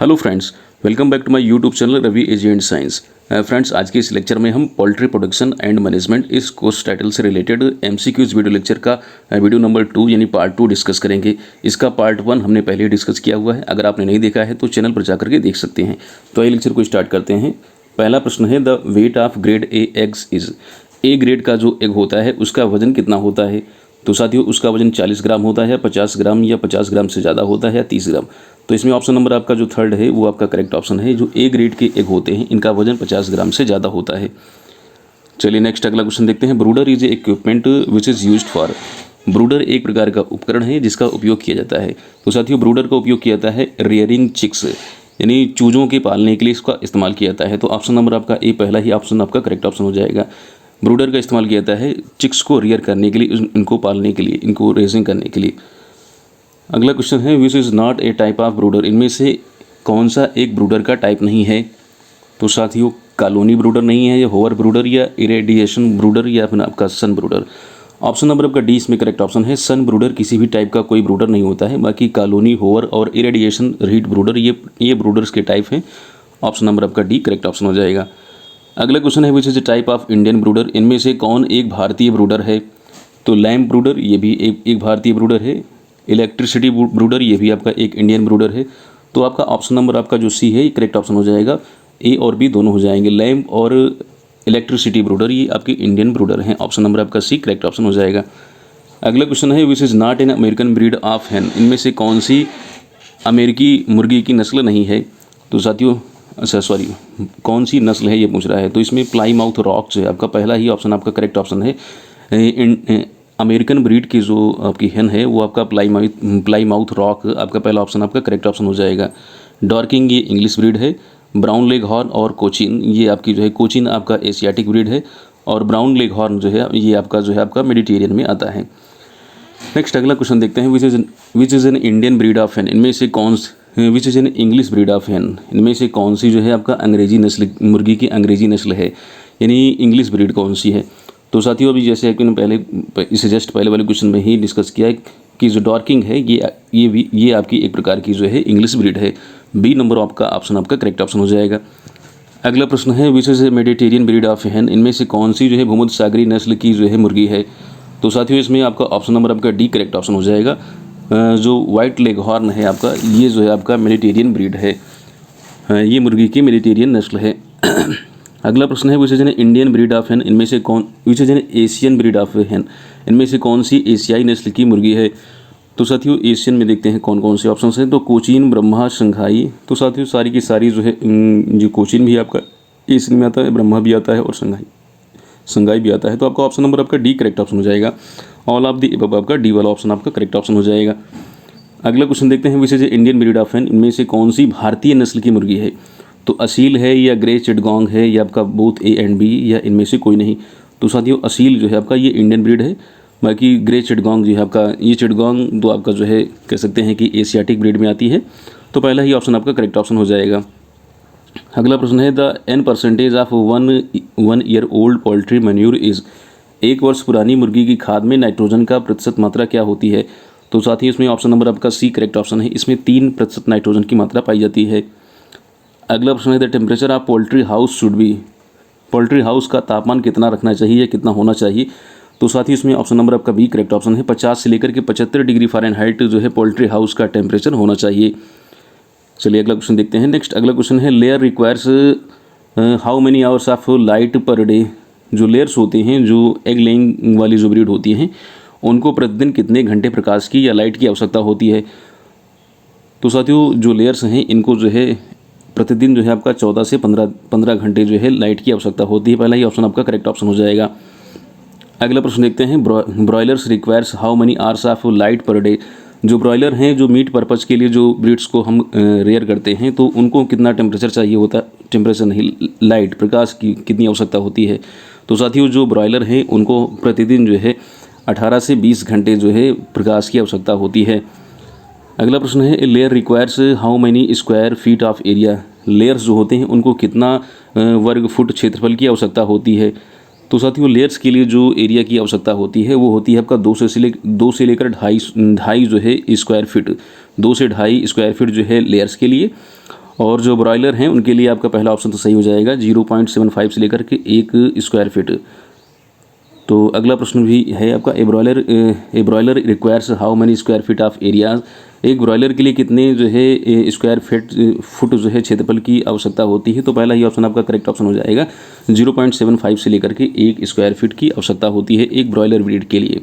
Hello friends, welcome back to my YouTube channel Ravi AG and science. Friends, आज के इस lecture में हम पोल्ट्री प्रोडक्शन एंड मैनेजमेंट इस कोर्स टाइटल से रिलेटेड एमसीक्यूज वीडियो लेक्चर का वीडियो नंबर 2 यानी पार्ट 2 डिस्कस करेंगे। इसका पार्ट 1 हमने पहले ही डिस्कस किया हुआ है। अगर आपने नहीं देखा है तो चैनल पर जाकर के देख सकते हैं। तो ये लेक्चर को स्टार्ट करते हैं। पहला प्रश्न है, the weight of grade A eggs is. A grade का जो एग होता है उसका वजन कितना होता है? तो साथियों, उसका वजन 40 ग्राम होता है, 50 ग्राम या 50 ग्राम से ज़्यादा होता है या 30 ग्राम। तो इसमें ऑप्शन नंबर आपका जो थर्ड है वो आपका करेक्ट ऑप्शन है। जो ए ग्रेड के एग होते हैं इनका वजन 50 ग्राम से ज़्यादा होता है। चलिए नेक्स्ट अगला क्वेश्चन देखते हैं। ब्रूडर is a equipment which is used for. ब्रूडर एक प्रकार का उपकरण है जिसका उपयोग किया जाता है। तो साथियों, ब्रूडर का उपयोग किया जाता है रियरिंग चिक्स यानी चूजों के पालने के लिए इसका इस्तेमाल किया जाता है। तो ऑप्शन नंबर आपका ए पहला ही ऑप्शन आपका करेक्ट ऑप्शन हो जाएगा। ब्रूडर का इस्तेमाल किया जाता है चिक्स को रियर करने के लिए, इनको पालने के लिए, इनको रेजिंग करने के लिए। अगला क्वेश्चन है, which is not a type of ब्रूडर। इनमें से कौन सा एक ब्रूडर का टाइप नहीं है? तो साथियों, कॉलोनी ब्रूडर नहीं है, या होवर ब्रूडर, या इरेडिएशन ब्रूडर, या फिर आपका सन ब्रूडर। ऑप्शन नंबर आपका डी इसमें करेक्ट ऑप्शन है। सन ब्रूडर किसी भी टाइप का कोई ब्रूडर नहीं होता है। बाकी कॉलोनी, होवर और इरेडिएशन हीट ब्रूडर ये ब्रूडर्स के टाइप हैं। ऑप्शन नंबर आपका डी करेक्ट ऑप्शन हो जाएगा। अगला क्वेश्चन है, which is A type of Indian ब्रूडर। इनमें से कौन एक भारतीय ब्रूडर है? तो लैम्प ब्रूडर ये भी एक भारतीय ब्रूडर है। इलेक्ट्रिसिटी ब्रूडर ये भी आपका एक इंडियन ब्रूडर है। तो आपका ऑप्शन नंबर आपका जो सी है ये करेक्ट ऑप्शन हो जाएगा। ए और बी दोनों हो जाएंगे। लैम्प और इलेक्ट्रिसिटी ब्रूडर ये आपके इंडियन ब्रूडर हैं। ऑप्शन नंबर आपका सी करेक्ट ऑप्शन हो जाएगा। अगला क्वेश्चन है, which is not an American breed of hen. इनमें से कौन सी अमेरिकी मुर्गी की नस्ल नहीं है? तो साथियों, कौन सी नस्ल है ये पूछ रहा है। तो इसमें प्लाईमाउथ रॉक जो है आपका पहला ही ऑप्शन आपका करेक्ट ऑप्शन है। अमेरिकन ब्रीड की जो आपकी हैन है वो आपका प्लाईमाउथ रॉक आपका पहला ऑप्शन आपका करेक्ट ऑप्शन हो जाएगा। डॉर्किंग ये इंग्लिश ब्रीड है। ब्राउन लेग हॉर्न और कोचिन ये आपकी जो है, कोचिन आपका एशियाटिक ब्रीड है और ब्राउन लेग हॉर्न जो है ये आपका जो है आपका मेडिटेरियन में आता है। नेक्स्ट अगला क्वेश्चन देखते हैं, which is an Indian breed of hen. इनमें से which is an English breed of hen. इनमें से कौन सी जो है आपका अंग्रेजी नस्ल, मुर्गी की अंग्रेजी नस्ल है, यानी इंग्लिश ब्रीड कौन सी है? तो साथियों, अभी जैसे कि पहले इसे जस्ट पहले वाले क्वेश्चन में ही डिस्कस किया है कि जो डॉर्किंग है ये आपकी एक प्रकार की जो है इंग्लिश ब्रीड है। बी नंबर आपका ऑप्शन आपका करेक्ट ऑप्शन हो जाएगा। अगला प्रश्न है, which is a Mediterranean breed of hen. इनमें से कौन सी जो है भूमध्य सागरीय नस्ल की जो है मुर्गी है? तो साथियों, इसमें आपका ऑप्शन नंबर आपका डी करेक्ट ऑप्शन हो जाएगा। जो वाइट लेग हॉर्न है आपका ये जो है आपका मेडिटेरियन ब्रीड है। ये मुर्गी की मेडिटेरियन नस्ल है। अगला प्रश्न है, which is an Indian breed of hen. इनमें से which is an Asian breed of hen. इनमें से कौन सी एशियाई नस्ल की मुर्गी है? तो साथियों, एशियन में देखते हैं कौन कौन से ऑप्शन हैं। तो कोचीन, ब्रह्मा, शंघाई। तो साथियों, सारी की सारी जो है जो कोचीन भी आपका एशियन में आता है, ब्रह्मा भी आता है और शंघाई भी आता है। तो आपका ऑप्शन नंबर आपका डी करेक्ट ऑप्शन हो जाएगा। ऑल ऑफ द अबव आपका डी वाला ऑप्शन आपका करेक्ट ऑप्शन हो जाएगा। अगला क्वेश्चन देखते हैं, which is Indian breed of hen. इनमें से कौन सी भारतीय नस्ल की मुर्गी है? तो असील है, या ग्रे चिटगोंग है, या आपका बोथ ए एंड बी, या इनमें से कोई नहीं। तो साथियों, असील जो है आपका ये इंडियन ब्रीड है। बाकी ग्रे चिटगोंग जो है आपका ये चिटगोंग तो आपका जो है कह सकते हैं कि एशियाटिक ब्रीड में आती है। तो पहला ही ऑप्शन आपका करेक्ट ऑप्शन हो जाएगा। अगला प्रश्न है, the N percentage of one year old poultry manure is. 1 वर्ष पुरानी मुर्गी की खाद में नाइट्रोजन का प्रतिशत मात्रा क्या होती है? तो साथ ही इसमें ऑप्शन नंबर आपका सी करेक्ट ऑप्शन है। इसमें 3% नाइट्रोजन की मात्रा पाई जाती है। अगला प्रश्न है, the temperature of poultry house should be. Poultry house का तापमान कितना रखना चाहिए या कितना होना चाहिए? तो साथ ही इसमें ऑप्शन नंबर आपका बी करेक्ट ऑप्शन है। 50 से लेकर के 75 डिग्री फ़ारेनहाइट जो है पोल्ट्री हाउस का टेम्परेचर होना चाहिए। चलिए अगला क्वेश्चन देखते हैं। नेक्स्ट अगला क्वेश्चन है, layer requires how many hours of light per day. जो लेयर्स होते हैं, जो एग लेइंग वाली जो ब्रीड होती हैं, उनको प्रतिदिन कितने घंटे प्रकाश की या लाइट की आवश्यकता होती है? तो साथियों, जो लेयर्स हैं इनको जो है प्रतिदिन जो है आपका 14 से 15 घंटे जो है लाइट की आवश्यकता होती है। पहला ही ऑप्शन आपका करेक्ट ऑप्शन हो जाएगा। अगला प्रश्न देखते हैं, broilers requires how many hours of light per day. जो ब्रॉयलर हैं, जो मीट पर्पज़ के लिए जो ब्रीड्स को हम रेयर करते हैं, तो उनको कितना टेम्परेचर चाहिए होता है? टेम्परेचर नहीं, लाइट, प्रकाश की कितनी आवश्यकता होती है? तो साथियों, जो ब्रॉयलर हैं उनको प्रतिदिन जो है 18 से 20 घंटे जो है प्रकाश की आवश्यकता होती है। अगला प्रश्न है, layer requires how many square feet of area. Layers जो होते हैं उनको कितना वर्ग फुट क्षेत्रफल की आवश्यकता होती है? तो साथियों, लेयर्स के लिए जो एरिया की आवश्यकता होती है वो होती है आपका 2 से लेकर 2.5 जो है स्क्वायर फीट, 2 से 2.5 स्क्वायर फीट जो है लेयर्स के लिए। और जो ब्रॉयलर हैं उनके लिए आपका पहला ऑप्शन तो सही हो जाएगा, 0.75 से लेकर के 1 स्क्वायर फीट। तो अगला प्रश्न भी है आपका, a broiler requires how many square feet of areas. एक ब्रॉयलर के लिए कितने जो है स्क्वायर फुट जो है क्षेत्रफल की आवश्यकता होती है। तो पहला ही ऑप्शन आपका करेक्ट ऑप्शन हो जाएगा, 0.75 से लेकर के 1 स्क्वायर फीट की आवश्यकता होती है एक ब्रॉयलर ब्रीड के लिए।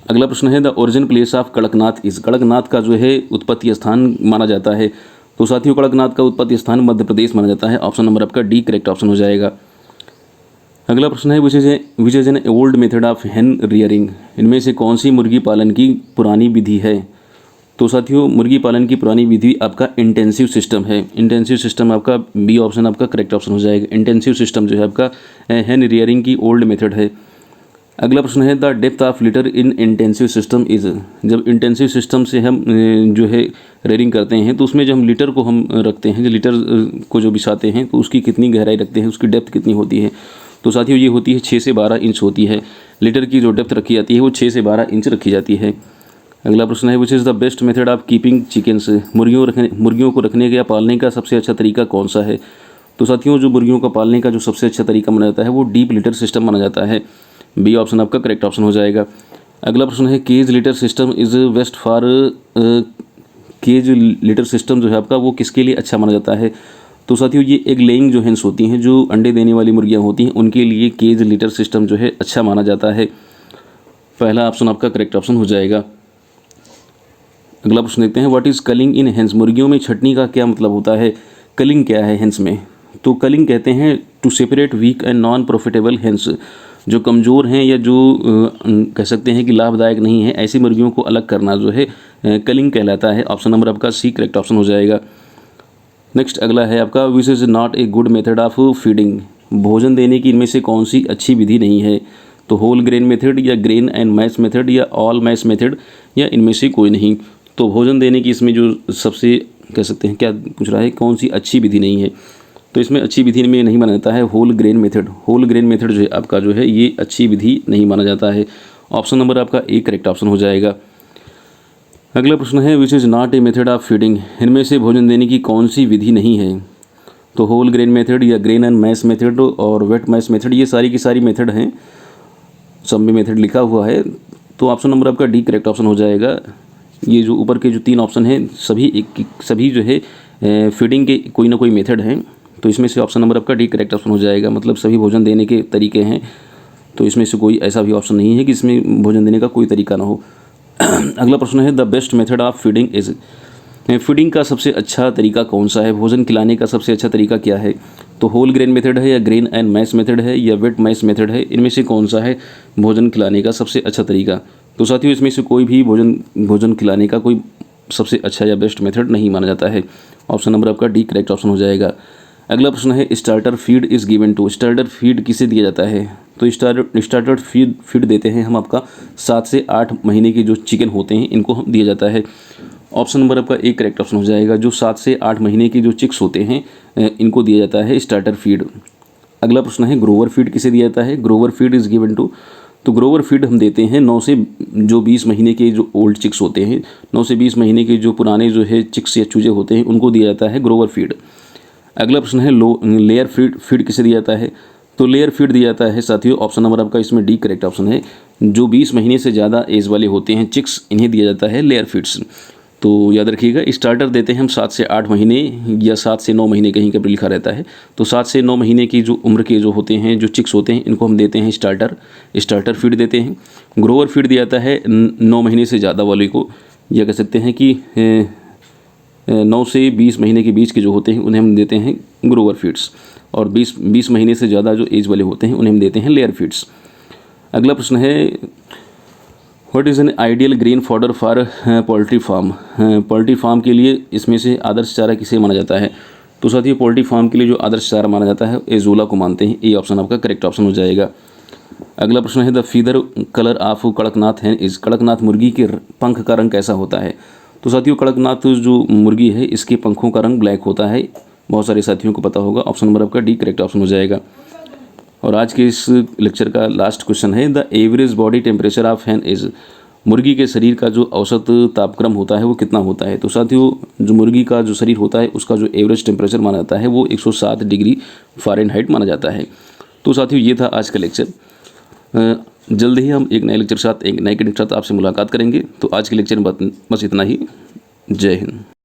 अगला प्रश्न है, the origin place of Kadaknath इस। कड़कनाथ का जो है उत्पत्ति स्थान माना जाता है। तो साथियों, कड़कनाथ का उत्पत्ति स्थान मध्य प्रदेश माना जाता है। ऑप्शन नंबर आपका डी करेक्ट ऑप्शन हो जाएगा। अगला प्रश्न है, which is an old method of हेन रियरिंग। इनमें से कौन सी मुर्गी पालन की पुरानी विधि है। तो साथियों, मुर्गी पालन की पुरानी विधि आपका इंटेंसिव सिस्टम है। इंटेंसिव सिस्टम आपका बी ऑप्शन आपका करेक्ट ऑप्शन हो जाएगा। इंटेंसिव सिस्टम जो है आपका हेन रियरिंग की ओल्ड मेथड है। अगला प्रश्न है, the depth of litre in intensive system is. जब इंटेंसिव सिस्टम से हम जो है रेयरिंग करते हैं तो उसमें जो हम लिटर को हम रखते हैं, जो लिटर को जो बिछाते हैं तो उसकी कितनी गहराई रखते हैं, उसकी डेप्थ कितनी होती है। तो साथियों, ये होती है 6 से 12 इंच होती है। लिटर की जो डेप्थ रखी जाती है वो 6 से 12 इंच रखी जाती है। अगला प्रश्न है, which is the best method of keeping chickens. मुर्गियों को रखने या पालने का सबसे अच्छा तरीका कौन सा है। तो साथियों, जो मुर्गियों का पालने का जो सबसे अच्छा तरीका माना जाता है वो डीप लिटर सिस्टम माना जाता है। बी ऑप्शन आपका करेक्ट ऑप्शन हो जाएगा। अगला प्रश्न है, cage litter system is best for. Cage litter system जो है आपका वो किसके लिए अच्छा माना जाता है। तो साथियों, ये एक लेइंग जो हेंस होती हैं, जो अंडे देने वाली मुर्गियां होती हैं, उनके लिए केज लिटर सिस्टम जो है अच्छा माना जाता है। पहला ऑप्शन आपका करेक्ट ऑप्शन हो जाएगा। अगला प्रश्न देखते हैं, what is culling in hens. मुर्गियों में छटनी का क्या मतलब होता है। कलिंग क्या है हेंस में। तो कलिंग कहते हैं to separate weak and non profitable hens. जो कमज़ोर हैं या जो कह सकते हैं कि लाभदायक नहीं है, ऐसी मुर्गियों को अलग करना जो है कलिंग कहलाता है। ऑप्शन नंबर आपका सी करेक्ट ऑप्शन हो जाएगा। नेक्स्ट अगला है आपका, विच is not a good method of feeding. भोजन देने की इनमें से कौन सी अच्छी विधि नहीं है। तो होल ग्रेन मेथड या ग्रेन एंड मैश मेथड या ऑल मैश मेथड या इनमें से कोई नहीं। तो भोजन देने की इसमें जो सबसे कह सकते हैं क्या पूछ रहा है, कौन सी अच्छी विधि नहीं है। तो इसमें अच्छी विधि में नहीं माना जाता है whole grain method. Whole grain method जो है आपका जो है ये अच्छी विधि नहीं माना जाता है। ऑप्शन नंबर आपका ए करेक्ट ऑप्शन हो जाएगा। अगला प्रश्न है, which is not a method of feeding. इनमें से भोजन देने की कौन सी विधि नहीं है। तो होल ग्रेन मेथड या ग्रेन एंड मैश मेथड और वेट मैश मेथड, ये सारी की सारी मेथड हैं, सब में मेथड लिखा हुआ है। तो ऑप्शन नंबर आपका डी करेक्ट ऑप्शन हो जाएगा। ये जो ऊपर के जो 3 ऑप्शन हैं सभी जो है फीडिंग के कोई ना कोई मेथड हैं। तो इसमें से ऑप्शन नंबर आपका डी करेक्ट ऑप्शन हो जाएगा। मतलब सभी भोजन देने के तरीके हैं। तो इसमें से कोई ऐसा भी ऑप्शन नहीं है कि इसमें भोजन देने का कोई तरीका ना हो। अगला प्रश्न है, the best method of feeding is. Feeding का सबसे अच्छा तरीका कौन सा है। भोजन खिलाने का सबसे अच्छा तरीका क्या है। तो होल ग्रेन मेथड है या ग्रेन एंड मैश मेथड है या वेट मैश मेथड है, इनमें से कौन सा है भोजन खिलाने का सबसे अच्छा तरीका। तो साथियों, इसमें से कोई भी भोजन खिलाने का कोई सबसे अच्छा या बेस्ट मेथड नहीं माना जाता है। ऑप्शन नंबर आपका डी करेक्ट ऑप्शन हो जाएगा। अगला प्रश्न है, starter feed is given to. Starter feed किसे दिया जाता है। तो स्टार्टर फीड देते हैं हम आपका 7 से 8 महीने के जो चिकन होते हैं इनको हम दिया जाता है। ऑप्शन नंबर आपका एक करेक्ट ऑप्शन हो जाएगा। जो 7 से 8 महीने के जो चिक्स होते हैं इनको दिया जाता है स्टार्टर फीड। अगला प्रश्न है, ग्रोवर फीड किसे दिया जाता है। Grower feed is given to. तो ग्रोवर फीड हम देते हैं 9 से जो 20 महीने के जो ओल्ड चिक्स होते हैं, 9 से 20 महीने के जो पुराने जो है चिक्स या चूजे होते हैं उनको दिया जाता है ग्रोवर फीड। अगला प्रश्न है, लेयर फीड किसे दिया जाता है। तो लेयर फीड दिया जाता है साथियों, ऑप्शन नंबर आपका इसमें डी करेक्ट ऑप्शन है। जो 20 महीने से ज़्यादा एज वाले होते हैं चिक्स, इन्हें दिया जाता है लेयर फीड्स। तो याद रखिएगा, स्टार्टर देते हैं हम 7 से 8 महीने या 7 से 9 महीने कहीं पर लिखा रहता है। तो 7 से 9 महीने की जो उम्र के जो होते हैं जो चिक्स होते हैं इनको हम देते हैं स्टार्टर फीड देते हैं। ग्रोवर फीड दिया जाता है 9 महीने से ज़्यादा वाले को, या कह सकते हैं कि 9 से 20 महीने के बीच के जो होते हैं उन्हें हम देते हैं ग्रोवर फीड्स, और 20 महीने से ज़्यादा जो एज वाले होते हैं उन्हें हम देते हैं लेयर फीड्स। अगला प्रश्न है, what is an ideal green fodder for poultry farm. Poultry farm के लिए इसमें से आदर्श चारा किसे माना जाता है। तो साथियों, पोल्ट्री फार्म के लिए जो आदर्श चारा माना जाता है एजोला को मानते हैं। ये ऑप्शन आपका करेक्ट ऑप्शन हो जाएगा। अगला प्रश्न है, the feather colour of Kadaknath hen is. Kadaknath मुर्गी के पंख का रंग कैसा होता है। तो साथियों, कड़कनाथ जो मुर्गी है इसके पंखों का रंग ब्लैक होता है। बहुत सारे साथियों को पता होगा। ऑप्शन नंबर आपका डी करेक्ट ऑप्शन हो जाएगा। और आज के इस लेक्चर का लास्ट क्वेश्चन है, the average body temperature of hen is. मुर्गी के शरीर का जो औसत तापक्रम होता है वो कितना होता है। तो साथियों जो मुर्गी का जो शरीर होता है उसका जो एवरेज टेम्परेचर माना जाता है वो 107 डिग्री फ़ारेनहाइट माना जाता है। तो साथियों ये था आज का लेक्चर। जल्द ही हम एक नए लेक्चर के साथ एक नए कंटेंट के साथ आपसे मुलाकात करेंगे। तो आज के लेक्चर में बस इतना ही। जय हिंद।